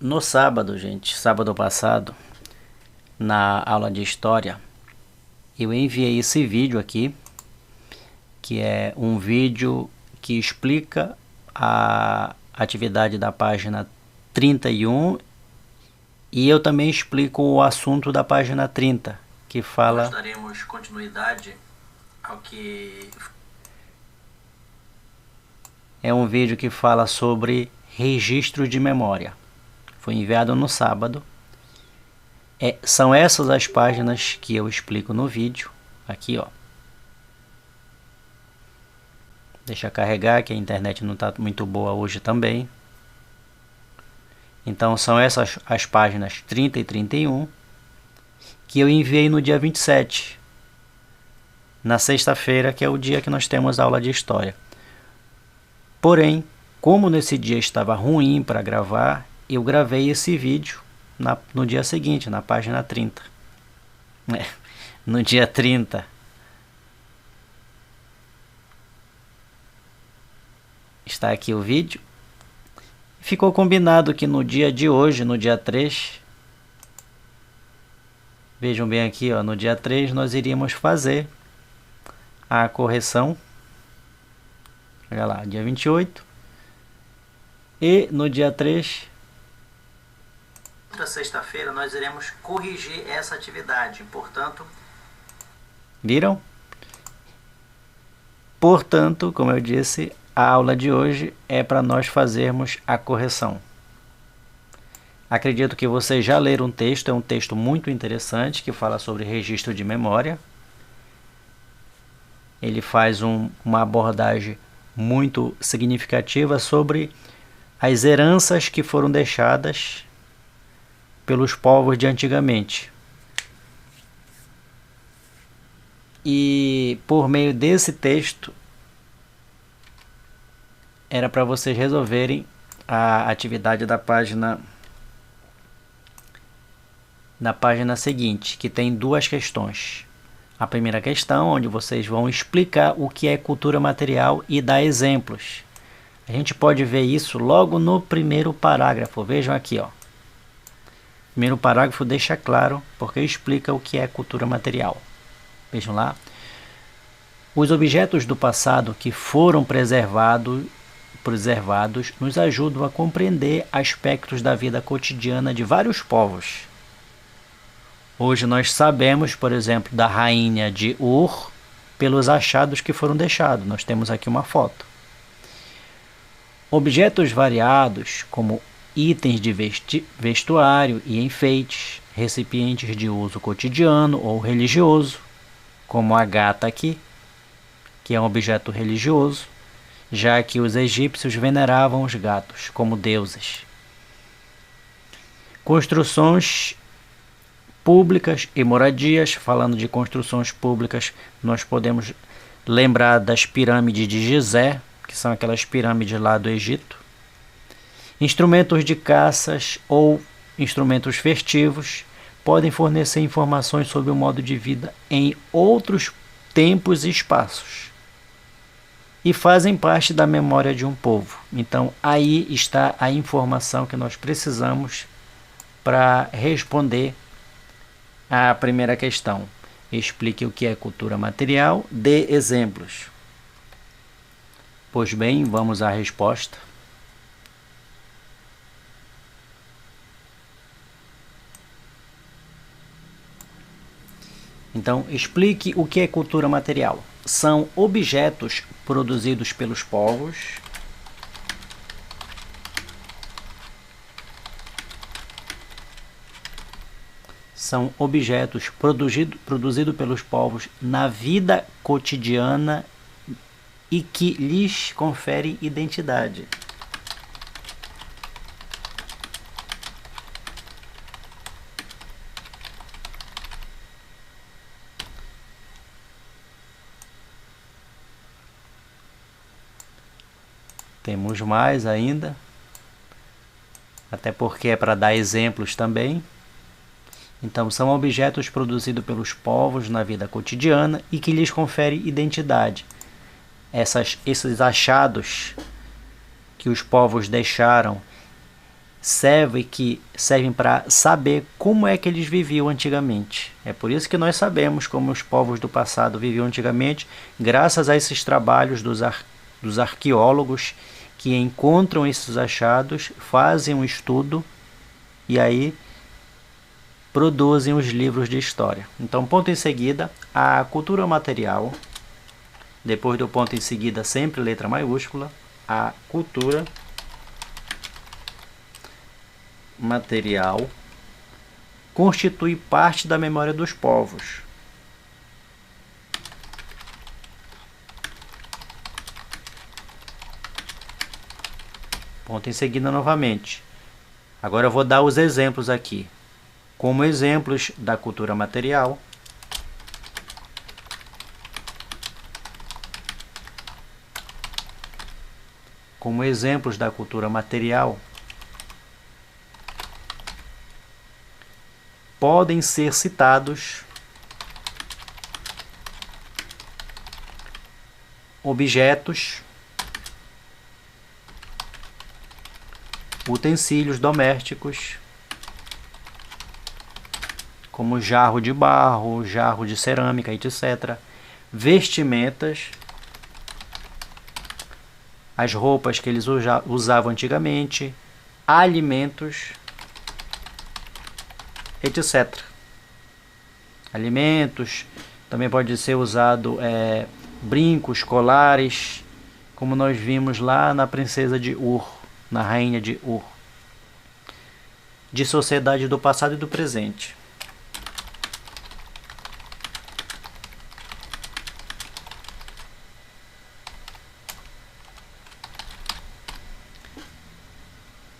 No sábado, gente, sábado passado, na aula de história, eu enviei esse vídeo aqui, que é um vídeo que explica a atividade da página 31 e eu também explico o assunto da página 30, que fala... Nós daremos continuidade ao que... É um vídeo que fala sobre registro de memória. Foi enviado no sábado. São essas as páginas que eu explico no vídeo. Aqui, ó. Deixa carregar, que a internet não está muito boa hoje também. Então são essas as páginas 30 e 31 que eu enviei no dia 27. Na sexta-feira, que é o dia que nós temos aula de história. Porém, como nesse dia estava ruim para gravar, eu gravei esse vídeo no dia seguinte, na página 30. No dia 30. Está aqui o vídeo. Ficou combinado que no dia de hoje, no dia 3, vejam bem aqui, ó, no dia 3 nós iríamos fazer a correção. Olha lá, dia 28. E no dia 3, na sexta-feira, nós iremos corrigir essa atividade. Portanto, viram? Portanto, como eu disse, a aula de hoje é para nós fazermos a correção. Acredito que vocês já leram um texto, é um texto muito interessante que fala sobre registro de memória. Ele faz uma abordagem muito significativa sobre as heranças que foram deixadas pelos povos de antigamente. E por meio desse texto era para vocês resolverem a atividade da página seguinte, que tem duas questões. A primeira questão, onde vocês vão explicar o que é cultura material e dar exemplos. A gente pode ver isso logo no primeiro parágrafo. Vejam aqui, ó. O primeiro parágrafo deixa claro porque explica o que é cultura material. Vejam lá. Os objetos do passado que foram preservados nos ajudam a compreender aspectos da vida cotidiana de vários povos. Hoje nós sabemos, por exemplo, da rainha de Ur pelos achados que foram deixados. Nós temos aqui uma foto. Objetos variados, como itens de vestuário e enfeites, recipientes de uso cotidiano ou religioso, como a gata aqui, que é um objeto religioso, já que os egípcios veneravam os gatos como deuses. Construções públicas e moradias. Falando de construções públicas, nós podemos lembrar das pirâmides de Gizé, que são aquelas pirâmides lá do Egito. Instrumentos de caças ou instrumentos festivos podem fornecer informações sobre o modo de vida em outros tempos e espaços e fazem parte da memória de um povo. Então aí está a informação que nós precisamos para responder à primeira questão. Explique o que é cultura material, dê exemplos. Pois bem, vamos à resposta. Então, explique o que é cultura material. São objetos produzidos pelos povos produzidos pelos povos na vida cotidiana e que lhes confere identidade. Temos mais ainda, até porque é para dar exemplos também. Então, são objetos produzidos pelos povos na vida cotidiana e que lhes confere identidade. Esses achados que os povos deixaram servem para saber como é que eles viviam antigamente. É por isso que nós sabemos como os povos do passado viviam antigamente, graças a esses trabalhos dos arqueólogos que encontram esses achados, fazem um estudo e aí produzem os livros de história. Então, ponto em seguida, a cultura material. Depois do ponto em seguida, sempre letra maiúscula, a cultura material constitui parte da memória dos povos. Ponto em seguida novamente. Agora eu vou dar os exemplos aqui. Como exemplos da cultura material, podem ser citados objetos, utensílios domésticos, como jarro de barro, jarro de cerâmica, etc. Vestimentas, as roupas que eles usavam antigamente, alimentos, etc. Alimentos, também pode ser usado brincos, colares, como nós vimos lá na princesa de Ur, na rainha de Ur. De sociedade do passado e do presente.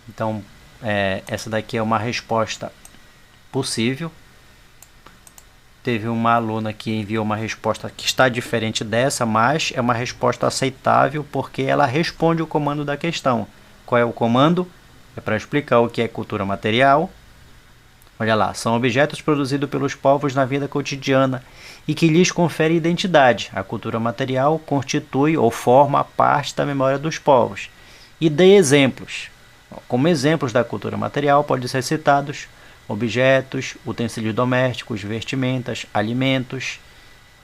Então, essa daqui é uma resposta possível. Teve uma aluna que enviou uma resposta que está diferente dessa, mas é uma resposta aceitável porque ela responde o comando da questão. Qual é o comando? É para explicar o que é cultura material. Olha lá, são objetos produzidos pelos povos na vida cotidiana e que lhes confere identidade. A cultura material constitui ou forma parte da memória dos povos. E dê exemplos. Como exemplos da cultura material podem ser citados objetos, utensílios domésticos, vestimentas, alimentos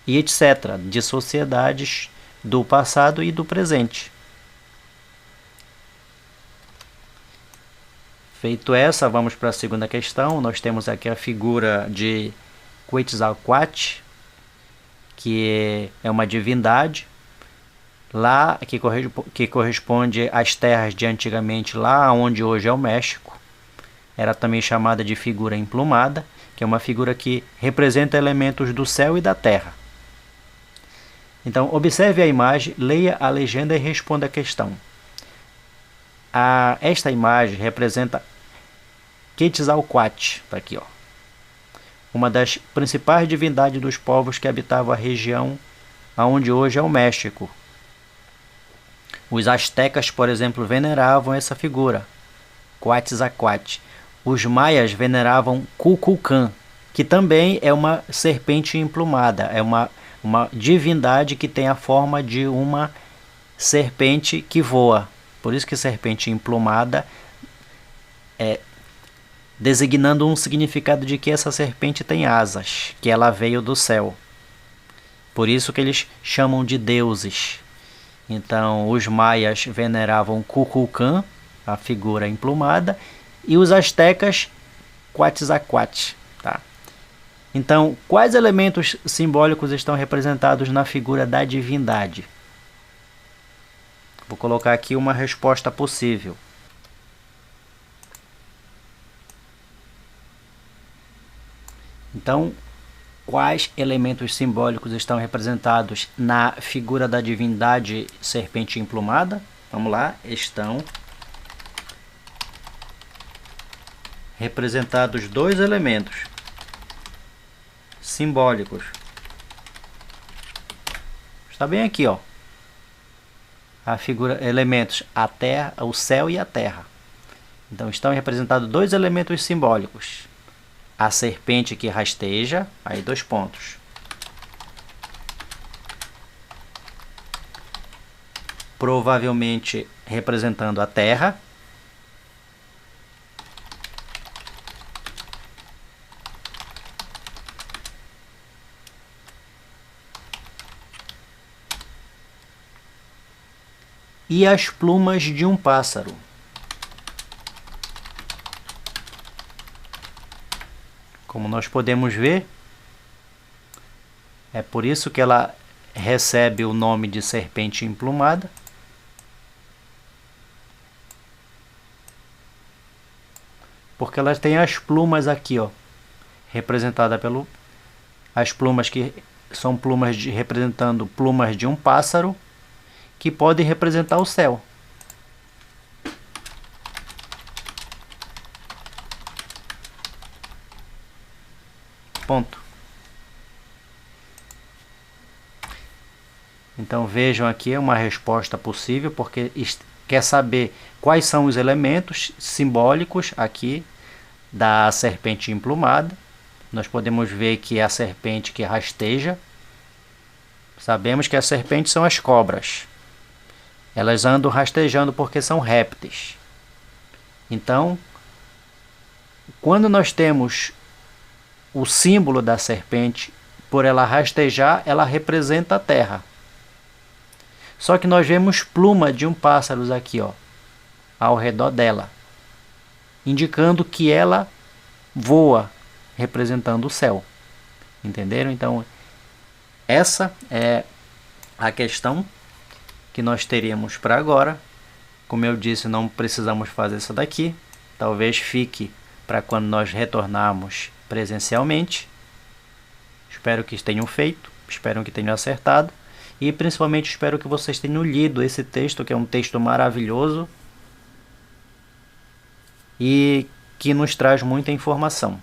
e etc. de sociedades do passado e do presente. Feito essa, vamos para a segunda questão. Nós temos aqui a figura de Quetzalcoatl, que é uma divindade lá que corresponde às terras de antigamente, lá onde hoje é o México. Era também chamada de figura emplumada, que é uma figura que representa elementos do céu e da terra. Então, observe a imagem, leia a legenda e responda a questão. Esta imagem representa Quetzalcoatl, tá aqui, ó, uma das principais divindades dos povos que habitavam a região onde hoje é o México. Os astecas, por exemplo, veneravam essa figura, Quetzalcoatl. Os maias veneravam Kukulcán, que também é uma serpente emplumada, é uma divindade que tem a forma de uma serpente que voa. Por isso que serpente emplumada designando um significado de que essa serpente tem asas, que ela veio do céu. Por isso que eles chamam de deuses. Então, os maias veneravam Kukulcán, a figura emplumada, e os astecas, Quetzalcoatl. Tá? Então, quais elementos simbólicos estão representados na figura da divindade? Vou colocar aqui uma resposta possível. Então, quais elementos simbólicos estão representados na figura da divindade serpente emplumada? Vamos lá, estão representados dois elementos simbólicos. Está bem aqui, ó. A figura, elementos, a terra, o céu e a terra. Então estão representados dois elementos simbólicos. A serpente que rasteja, aí 2 pontos. Provavelmente representando a terra. e as plumas de um pássaro. Como nós podemos ver, é por isso que ela recebe o nome de serpente emplumada. Porque ela tem as plumas aqui, ó, representada pelo as plumas que são representando plumas de um pássaro que podem representar o céu. Ponto. Então vejam aqui uma resposta possível, porque quer saber quais são os elementos simbólicos aqui da serpente emplumada. Nós podemos ver que é a serpente que rasteja. Sabemos que as serpentes são as cobras. Elas andam rastejando porque são répteis. Então, quando nós temos o símbolo da serpente, por ela rastejar, ela representa a terra. Só que nós vemos pluma de um pássaro aqui, ó, ao redor dela, indicando que ela voa, representando o céu. Entenderam? Então, essa é a questão que nós teríamos para agora. Como eu disse, não precisamos fazer isso daqui. Talvez fique para quando nós retornarmos presencialmente. Espero que tenham feito, espero que tenham acertado. E principalmente espero que vocês tenham lido esse texto, que é um texto maravilhoso e que nos traz muita informação.